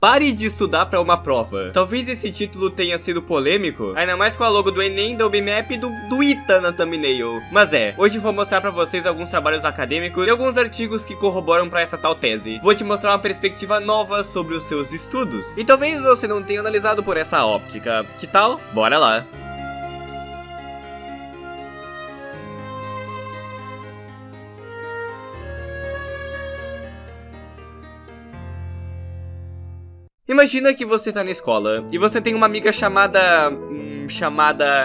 Pare de estudar para uma prova. Talvez esse título tenha sido polêmico, ainda mais com a logo do Enem, da OBMEP e do ITA na thumbnail. Mas hoje vou mostrar para vocês alguns trabalhos acadêmicos e alguns artigos que corroboram para essa tal tese. Vou te mostrar uma perspectiva nova sobre os seus estudos. E talvez você não tenha analisado por essa óptica. Que tal? Bora lá! Imagina que você tá na escola e você tem uma amiga chamada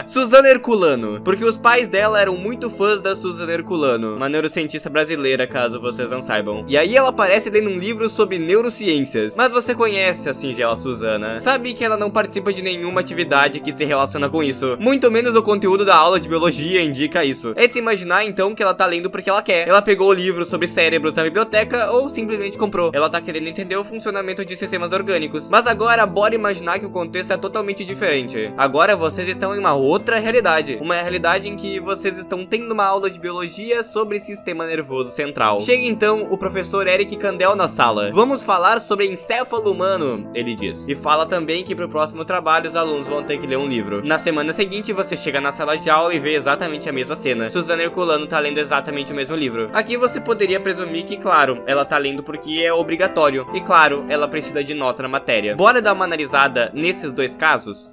Suzana Herculano, porque os pais dela eram muito fãs da Suzana Herculano, uma neurocientista brasileira, caso vocês não saibam. E aí ela aparece lendo um livro sobre neurociências. Mas você conhece a singela Suzana, sabe que ela não participa de nenhuma atividade que se relaciona com isso, muito menos o conteúdo da aula de biologia indica isso. É de se imaginar então que ela tá lendo porque ela quer. Ela pegou o livro sobre cérebros na biblioteca ou simplesmente comprou. Ela tá querendo entender o funcionamento de sistemas orgânicos. Mas agora bora imaginar que o contexto é totalmente diferente. Agora vocês estão em uma outra realidade. Uma realidade em que vocês estão tendo uma aula de biologia sobre sistema nervoso central. Chega então o professor Eric Kandel na sala. Vamos falar sobre encéfalo humano, ele diz. E fala também que pro próximo trabalho os alunos vão ter que ler um livro. Na semana seguinte você chega na sala de aula e vê exatamente a mesma cena. Suzana Herculano tá lendo exatamente o mesmo livro. Aqui você poderia presumir que, claro, ela tá lendo porque é obrigatório. E claro, ela precisa de nota na matéria. Bora dar uma analisada nesses dois casos?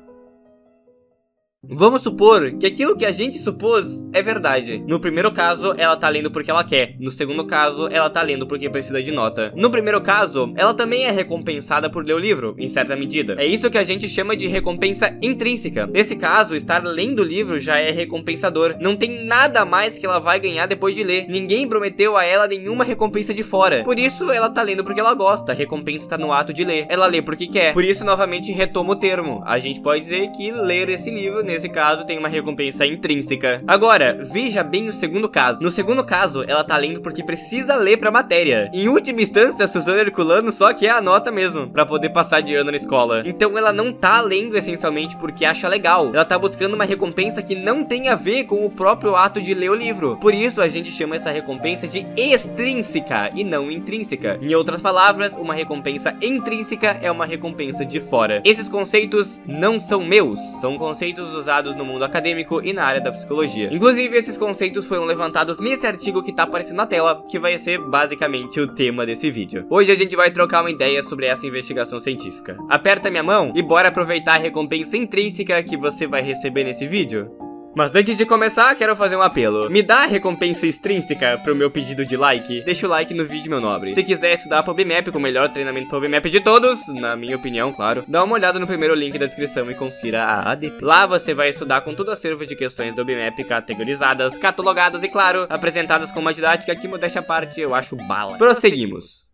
Vamos supor que aquilo que a gente supôs é verdade. No primeiro caso, ela tá lendo porque ela quer. No segundo caso, ela tá lendo porque precisa de nota. No primeiro caso, ela também é recompensada por ler o livro, em certa medida. É isso que a gente chama de recompensa intrínseca. Nesse caso, estar lendo o livro já é recompensador. Não tem nada mais que ela vai ganhar depois de ler. Ninguém prometeu a ela nenhuma recompensa de fora. Por isso, ela tá lendo porque ela gosta. A recompensa tá no ato de ler. Ela lê porque quer. Por isso, novamente, retomo o termo. A gente pode dizer que ler esse livro, nesse caso, tem uma recompensa intrínseca. Agora, veja bem o segundo caso. No segundo caso, ela tá lendo porque precisa ler pra matéria. Em última instância, a Suzana Herculano só quer a nota mesmo, pra poder passar de ano na escola. Então ela não tá lendo essencialmente porque acha legal. Ela tá buscando uma recompensa que não tem a ver com o próprio ato de ler o livro. Por isso, a gente chama essa recompensa de extrínseca e não intrínseca. Em outras palavras, uma recompensa intrínseca é uma recompensa de fora. Esses conceitos não são meus, são conceitos usados no mundo acadêmico e na área da psicologia. Inclusive, esses conceitos foram levantados nesse artigo que tá aparecendo na tela, que vai ser basicamente o tema desse vídeo. Hoje a gente vai trocar uma ideia sobre essa investigação científica. Aperta minha mão e bora aproveitar a recompensa intrínseca que você vai receber nesse vídeo. Mas antes de começar, quero fazer um apelo. Me dá a recompensa extrínseca pro meu pedido de like. Deixa o like no vídeo, meu nobre. Se quiser estudar PubMap, com o melhor treinamento PubMap de todos, na minha opinião, claro, dá uma olhada no primeiro link da descrição e confira a ADP. Lá você vai estudar com todo o acervo de questões do PubMap categorizadas, catalogadas e, claro, apresentadas com uma didática que, modéstia à parte, eu acho bala. Prosseguimos.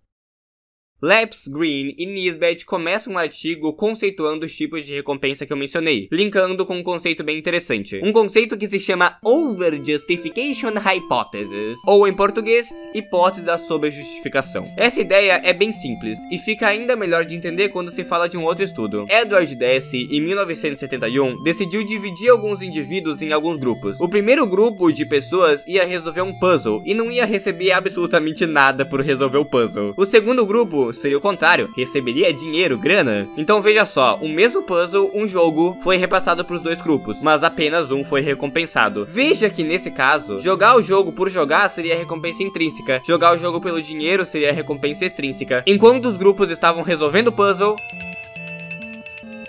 Lapps, Green e Nisbet começam um artigo conceituando os tipos de recompensa que eu mencionei, linkando com um conceito bem interessante. Um conceito que se chama Over-Justification Hypothesis, ou em português, hipótese da sobrejustificação. Essa ideia é bem simples, e fica ainda melhor de entender quando se fala de um outro estudo. Edward Deci, em 1971, decidiu dividir alguns indivíduos em alguns grupos. O primeiro grupo de pessoas ia resolver um puzzle, e não ia receber absolutamente nada por resolver o puzzle. O segundo grupo seria o contrário, receberia dinheiro, grana. Então veja só, o mesmo puzzle, um jogo, foi repassado para os dois grupos, mas apenas um foi recompensado. Veja que nesse caso, jogar o jogo por jogar seria a recompensa intrínseca, jogar o jogo pelo dinheiro seria a recompensa extrínseca. Enquanto os grupos estavam resolvendo o puzzle,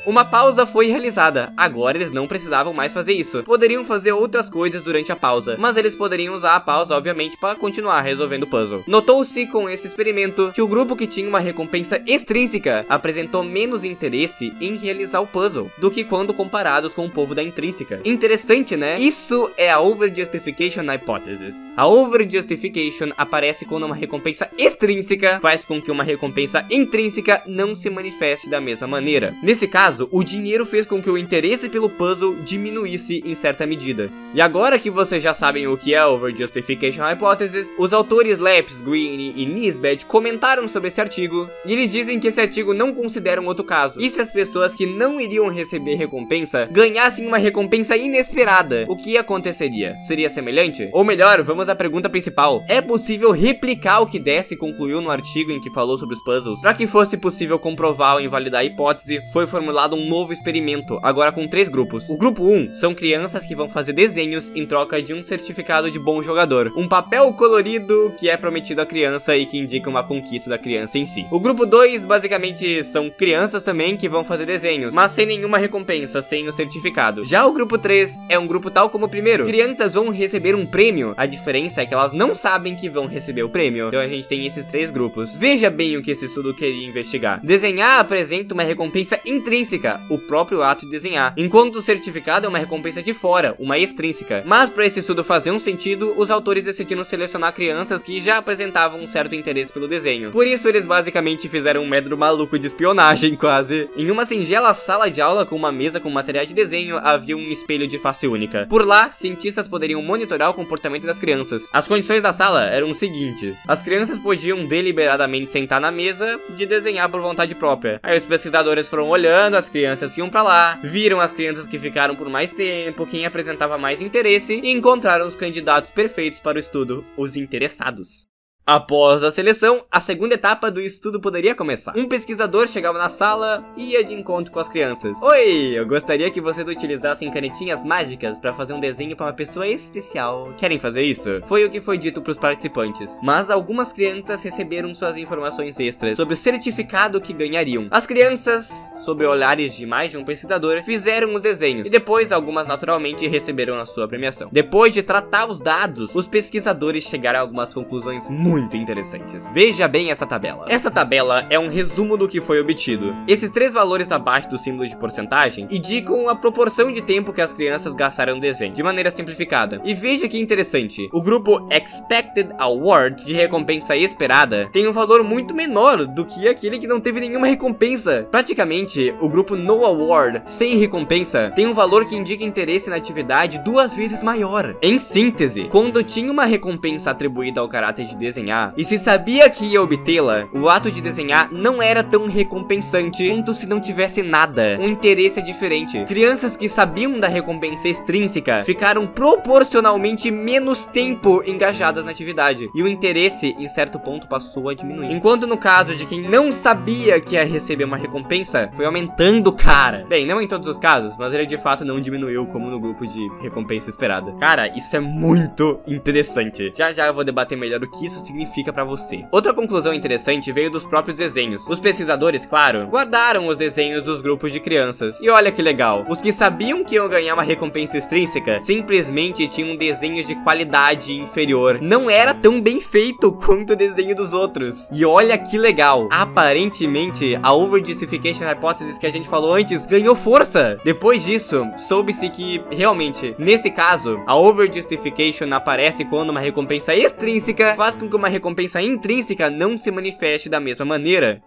uma pausa foi realizada. Agora eles não precisavam mais fazer isso. Poderiam fazer outras coisas durante a pausa, mas eles poderiam usar a pausa, obviamente, para continuar resolvendo o puzzle. Notou-se com esse experimento que o grupo que tinha uma recompensa extrínseca apresentou menos interesse em realizar o puzzle do que quando comparados com o povo da intrínseca. Interessante, né? Isso é a Over-Justification Hypothesis. A Over-Justification aparece quando uma recompensa extrínseca faz com que uma recompensa intrínseca não se manifeste da mesma maneira. Nesse caso, caso, o dinheiro fez com que o interesse pelo puzzle diminuísse em certa medida. E agora que vocês já sabem o que é Overjustification Hypothesis, os autores Lapis, Green e Nisbet comentaram sobre esse artigo, e eles dizem que esse artigo não considera um outro caso. E se as pessoas que não iriam receber recompensa ganhassem uma recompensa inesperada, o que aconteceria? Seria semelhante? Ou melhor, vamos à pergunta principal. É possível replicar o que Deci concluiu no artigo em que falou sobre os puzzles? Para que fosse possível comprovar ou invalidar a hipótese, foi formulado um novo experimento, agora com 3 grupos. O grupo 1 são crianças que vão fazer desenhos em troca de um certificado de bom jogador, um papel colorido que é prometido à criança e que indica uma conquista da criança em si. O grupo 2 basicamente são crianças também que vão fazer desenhos, mas sem nenhuma recompensa, sem o certificado. Já o grupo 3 é um grupo tal como o primeiro. Crianças vão receber um prêmio, a diferença é que elas não sabem que vão receber o prêmio. Então a gente tem esses 3 grupos. Veja bem o que esse estudo queria investigar. Desenhar apresenta uma recompensa intrínseca, o próprio ato de desenhar, enquanto o certificado é uma recompensa de fora, uma extrínseca. Mas para esse estudo fazer um sentido, os autores decidiram selecionar crianças que já apresentavam um certo interesse pelo desenho. Por isso eles basicamente fizeram um método maluco de espionagem, quase. Em uma singela sala de aula com uma mesa com material de desenho, havia um espelho de face única. Por lá, cientistas poderiam monitorar o comportamento das crianças. As condições da sala eram o seguinte: as crianças podiam deliberadamente sentar na mesa de desenhar por vontade própria. Aí os pesquisadores foram olhando as crianças que iam pra lá, viram as crianças que ficaram por mais tempo, quem apresentava mais interesse, e encontraram os candidatos perfeitos para o estudo, os interessados. Após a seleção, a segunda etapa do estudo poderia começar. Um pesquisador chegava na sala e ia de encontro com as crianças. Oi, eu gostaria que vocês utilizassem canetinhas mágicas para fazer um desenho para uma pessoa especial. Querem fazer isso? Foi o que foi dito para os participantes. Mas algumas crianças receberam suas informações extras sobre o certificado que ganhariam. As crianças, sob olhares de mais de um pesquisador, fizeram os desenhos. E depois, algumas naturalmente receberam a sua premiação. Depois de tratar os dados, os pesquisadores chegaram a algumas conclusões muito interessantes. Veja bem essa tabela. Essa tabela é um resumo do que foi obtido. Esses 3 valores abaixo do símbolo de porcentagem indicam a proporção de tempo que as crianças gastaram no desenho, de maneira simplificada. E veja que interessante, o grupo Expected Award, de recompensa esperada, tem um valor muito menor do que aquele que não teve nenhuma recompensa. Praticamente, o grupo No Award, sem recompensa, tem um valor que indica interesse na atividade 2 vezes maior. Em síntese, quando tinha uma recompensa atribuída ao caráter de desenhar, e se sabia que ia obtê-la, o ato de desenhar não era tão recompensante quanto se não tivesse nada. O interesse é diferente. Crianças que sabiam da recompensa extrínseca ficaram proporcionalmente menos tempo engajadas na atividade, e o interesse em certo ponto passou a diminuir. Enquanto no caso de quem não sabia que ia receber uma recompensa, foi aumentando, cara. Bem, não em todos os casos, mas ele de fato não diminuiu como no grupo de recompensa esperada. Cara, isso é muito interessante. Já já eu vou debater melhor o que isso significa pra você. Outra conclusão interessante veio dos próprios desenhos. Os pesquisadores, claro, guardaram os desenhos dos grupos de crianças. E olha que legal, os que sabiam que iam ganhar uma recompensa extrínseca simplesmente tinham desenhos de qualidade inferior. Não era tão bem feito quanto o desenho dos outros. E olha que legal, aparentemente a Overjustification Hypothesis que a gente falou antes ganhou força. Depois disso, soube-se que realmente, nesse caso, a Overjustification aparece quando uma recompensa extrínseca faz com que uma recompensa intrínseca não se manifeste da mesma maneira.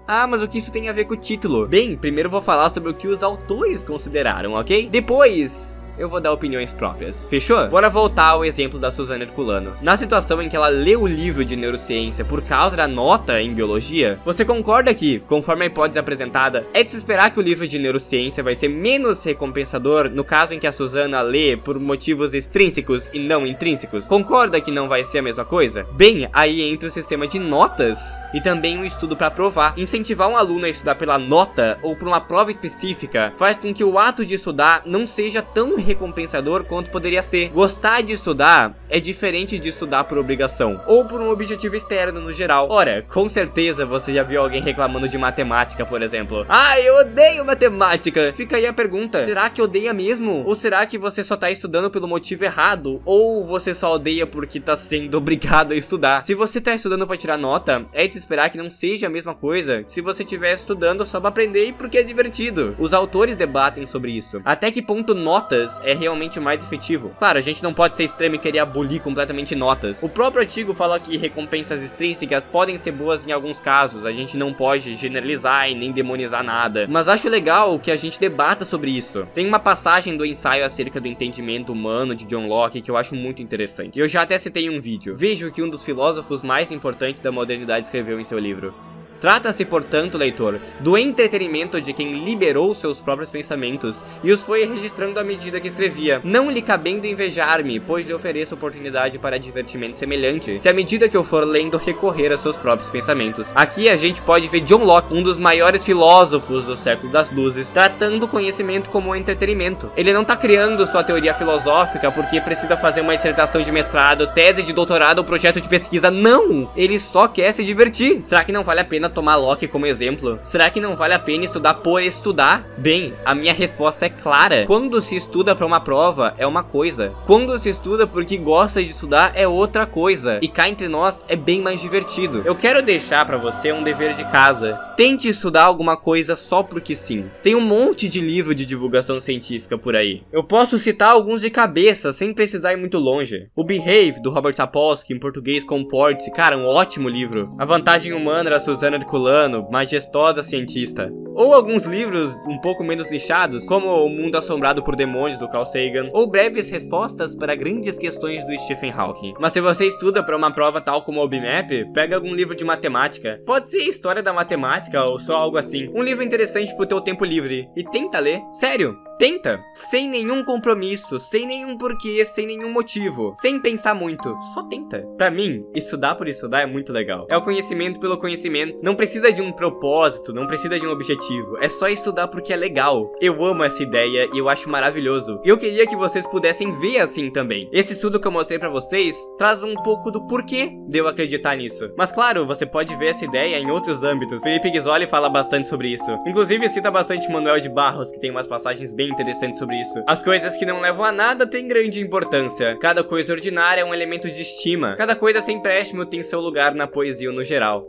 Ah, mas o que isso tem a ver com o título? Bem, primeiro eu vou falar sobre o que os autores consideraram, ok? Depois eu vou dar opiniões próprias. Fechou? Bora voltar ao exemplo da Suzana Herculano. Na situação em que ela leu o livro de neurociência por causa da nota em biologia, você concorda que, conforme a hipótese apresentada, é de se esperar que o livro de neurociência vai ser menos recompensador no caso em que a Suzana lê por motivos extrínsecos e não intrínsecos? Concorda que não vai ser a mesma coisa? Bem, aí entra o sistema de notas e também um estudo para provar. Incentivar um aluno a estudar pela nota ou por uma prova específica faz com que o ato de estudar não seja tão recompensador quanto poderia ser. Gostar de estudar é diferente de estudar por obrigação ou por um objetivo externo no geral. Ora, com certeza você já viu alguém reclamando de matemática, por exemplo. Ah, eu odeio matemática! Fica aí a pergunta, será que odeia mesmo? Ou será que você só tá estudando pelo motivo errado? Ou você só odeia porque tá sendo obrigado a estudar? Se você tá estudando pra tirar nota, é de se esperar que não seja a mesma coisa se você estiver estudando só pra aprender e porque é divertido. Os autores debatem sobre isso. Até que ponto notas nós é realmente o mais efetivo. Claro, a gente não pode ser extremo e querer abolir completamente notas. O próprio artigo fala que recompensas extrínsecas podem ser boas em alguns casos, a gente não pode generalizar e nem demonizar nada. Mas acho legal que a gente debata sobre isso. Tem uma passagem do ensaio acerca do entendimento humano de John Locke que eu acho muito interessante. Eu já até citei em um vídeo. Vejo que um dos filósofos mais importantes da modernidade escreveu em seu livro. Trata-se, portanto, leitor, do entretenimento de quem liberou seus próprios pensamentos e os foi registrando à medida que escrevia, não lhe cabendo invejar-me, pois lhe ofereço oportunidade para divertimento semelhante, se à medida que eu for lendo recorrer a seus próprios pensamentos. Aqui a gente pode ver John Locke, um dos maiores filósofos do século das luzes, tratando o conhecimento como um entretenimento. Ele não tá criando sua teoria filosófica porque precisa fazer uma dissertação de mestrado, tese de doutorado ou projeto de pesquisa, não! Ele só quer se divertir. Será que não vale a pena tomar Locke como exemplo? Será que não vale a pena estudar por estudar? Bem, a minha resposta é clara. Quando se estuda para uma prova, é uma coisa. Quando se estuda porque gosta de estudar, é outra coisa. E cá entre nós, é bem mais divertido. Eu quero deixar para você um dever de casa. Tente estudar alguma coisa só porque sim. Tem um monte de livro de divulgação científica por aí. Eu posso citar alguns de cabeça, sem precisar ir muito longe. O Behave, do Robert Sapolsky, em português Comporte-se, cara, um ótimo livro. A Vantagem Humana, da Suzana Herculano, majestosa cientista. Ou alguns livros um pouco menos nichados, como O Mundo Assombrado por Demônios, do Carl Sagan, ou Breves Respostas para Grandes Questões, do Stephen Hawking. Mas se você estuda para uma prova tal como o BMAP, pega algum livro de matemática. Pode ser História da Matemática ou só algo assim. Um livro interessante pro teu tempo livre. E tenta ler. Sério, tenta. Sem nenhum compromisso, sem nenhum porquê, sem nenhum motivo. Sem pensar muito. Só tenta. Pra mim, estudar por estudar é muito legal. É o conhecimento pelo conhecimento. Não precisa de um propósito, não precisa de um objetivo. É só estudar porque é legal. Eu amo essa ideia e eu acho maravilhoso. E eu queria que vocês pudessem ver assim também. Esse estudo que eu mostrei pra vocês traz um pouco do porquê de eu acreditar nisso. Mas claro, você pode ver essa ideia em outros âmbitos. Felipe Ghisoli fala bastante sobre isso. Inclusive cita bastante Manuel de Barros, que tem umas passagens bem interessantes sobre isso. As coisas que não levam a nada têm grande importância. Cada coisa ordinária é um elemento de estima. Cada coisa sem empréstimo tem seu lugar na poesia no geral.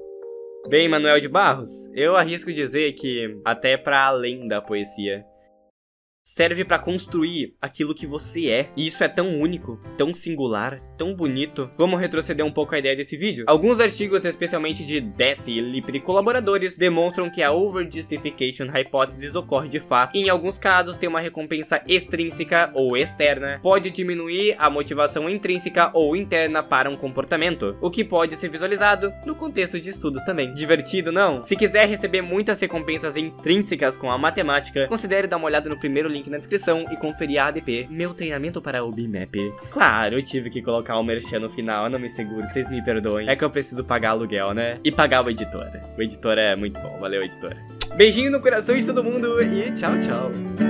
Bem, Manuel de Barros, eu arrisco dizer que até para além da poesia. Serve pra construir aquilo que você é. E isso é tão único, tão singular, tão bonito. Vamos retroceder um pouco a ideia desse vídeo. Alguns artigos, especialmente de Deci e Lipri colaboradores, demonstram que a Over-Justification Hypothesis ocorre de fato. E em alguns casos tem uma recompensa extrínseca ou externa. Pode diminuir a motivação intrínseca ou interna para um comportamento. O que pode ser visualizado no contexto de estudos também. Divertido, não? Se quiser receber muitas recompensas intrínsecas com a matemática, considere dar uma olhada no primeiro link na descrição e conferir a ADP, meu treinamento para o BMAP. Claro, eu tive que colocar um merchan no final, não me seguro, vocês me perdoem. É que eu preciso pagar aluguel, né? E pagar o editor. O editor é muito bom, valeu editor. Beijinho no coração de todo mundo e tchau, tchau.